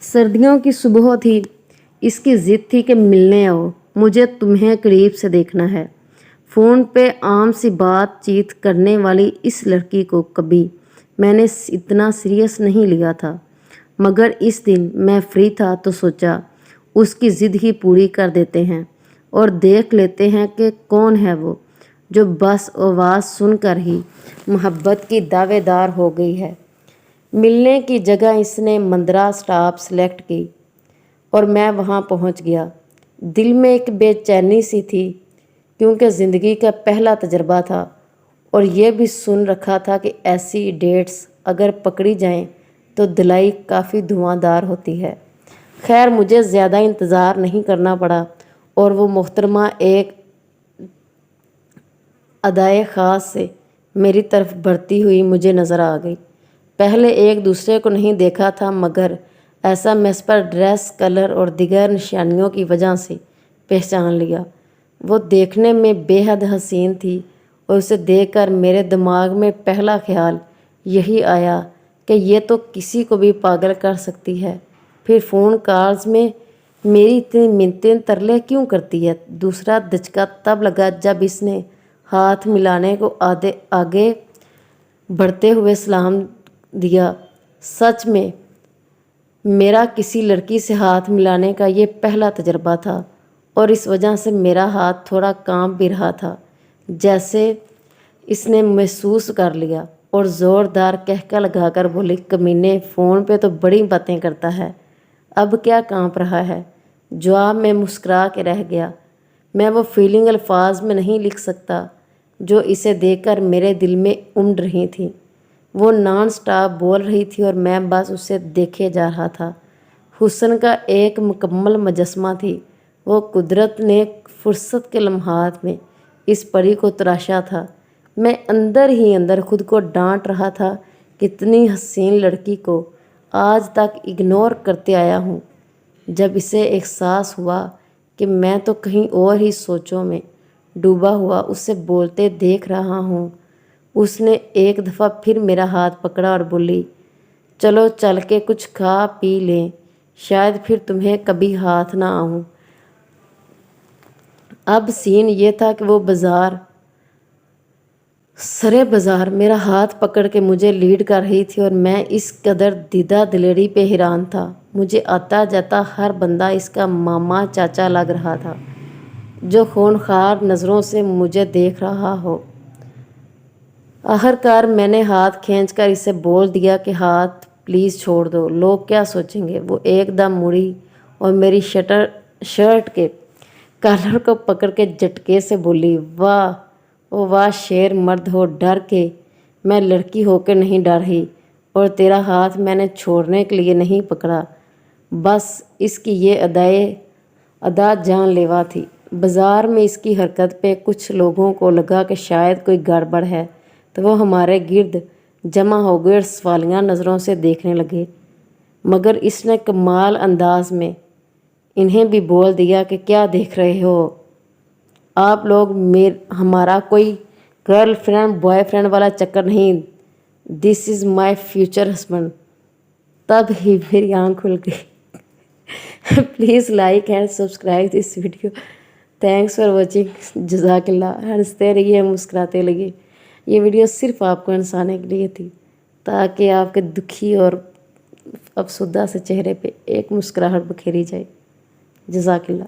सर्दियों की सुबह थी। इसकी जिद थी कि मिलने आओ, मुझे तुम्हें करीब से देखना है। फ़ोन पे आम सी बातचीत करने वाली इस लड़की को कभी मैंने इतना सीरियस नहीं लिया था, मगर इस दिन मैं फ्री था तो सोचा उसकी ज़िद ही पूरी कर देते हैं और देख लेते हैं कि कौन है वो जो बस आवाज़ सुनकर ही मोहब्बत की दावेदार हो गई है। मिलने की जगह इसने मंदरा स्टॉप सेलेक्ट की और मैं वहाँ पहुँच गया। दिल में एक बेचैनी सी थी क्योंकि ज़िंदगी का पहला तजर्बा था और ये भी सुन रखा था कि ऐसी डेट्स अगर पकड़ी जाएं तो दिलाई काफ़ी धुआंधार होती है। खैर, मुझे ज़्यादा इंतज़ार नहीं करना पड़ा और वो मोहतरमा एक अदाए ख़ास से मेरी तरफ बढ़ती हुई मुझे नज़र आ गई। पहले एक दूसरे को नहीं देखा था, मगर ऐसा मैं इस पर ड्रेस कलर और दिगर निशानियों की वजह से पहचान लिया। वो देखने में बेहद हसीन थी और उसे देखकर मेरे दिमाग में पहला ख्याल यही आया कि ये तो किसी को भी पागल कर सकती है। फिर फ़ोन कॉल्स में मेरी इतनी मिन्नतें तरले क्यों करती है। दूसरा धचका तब लगा जब इसने हाथ मिलाने को आगे बढ़ते हुए सलाम दिया। सच में मेरा किसी लड़की से हाथ मिलाने का ये पहला तजर्बा था और इस वजह से मेरा हाथ थोड़ा कांप भी रहा था। जैसे इसने महसूस कर लिया और ज़ोरदार कहका लगाकर बोली, कमीने, फ़ोन पे तो बड़ी बातें करता है, अब क्या कांप रहा है। जवाब में मुस्कुरा के रह गया। मैं वो फीलिंग अल्फाज में नहीं लिख सकता जो इसे देखकर मेरे दिल में उमड़ रही थी। वो नॉन स्टॉप बोल रही थी और मैं बस उसे देखे जा रहा था। हुस्न का एक मुकम्मल मुजस्मा थी। वो कुदरत ने फुर्सत के लम्हात में इस परी को तराशा था। मैं अंदर ही अंदर खुद को डांट रहा था, कितनी हसीन लड़की को आज तक इग्नोर करते आया हूँ। जब इसे एहसास हुआ कि मैं तो कहीं और ही सोचों में डूबा हुआ उसे बोलते देख रहा हूँ, उसने एक दफ़ा फिर मेरा हाथ पकड़ा और बोली, चलो चल के कुछ खा पी लें, शायद फिर तुम्हें कभी हाथ ना आऊँ। अब सीन ये था कि वो सरे बाज़ार मेरा हाथ पकड़ के मुझे लीड कर रही थी और मैं इस कदर दीदा दिलेरी पे हैरान था। मुझे आता जाता हर बंदा इसका मामा चाचा लग रहा था जो खूनखार नज़रों से मुझे देख रहा हो। आखिरकार मैंने हाथ खींचकर इसे बोल दिया कि हाथ प्लीज़ छोड़ दो, लोग क्या सोचेंगे। वो एकदम मुड़ी और मेरी शर्ट के कॉलर को पकड़ के झटके से बोली, वाह ओ वाह शेर मर्द हो, डर के। मैं लड़की होकर नहीं डर रही और तेरा हाथ मैंने छोड़ने के लिए नहीं पकड़ा, बस इसकी ये अदा जानलेवा थी। बाज़ार में इसकी हरकत पे कुछ लोगों को लगा कि शायद कोई गड़बड़ है, तो वो हमारे गिर्द जमा हो गए और सवालिया नज़रों से देखने लगे। मगर इसने कमाल अंदाज में इन्हें भी बोल दिया कि क्या देख रहे हो आप लोग, हमारा कोई गर्लफ्रेंड बॉयफ्रेंड वाला चक्कर नहीं, this is my future husband. तब ही मेरी आँख खुल गई। Please like and subscribe this video. Thanks for watching. जज़ाकल्लाह। हंसते रहिए, मुस्कुराते रहिए। ये वीडियो सिर्फ आपको हंसाने के लिए थी, ताकि आपके दुखी और अफसुदा से चेहरे पे एक मुस्कुराहट बखेरी जाए। जज़ाकल्लाह।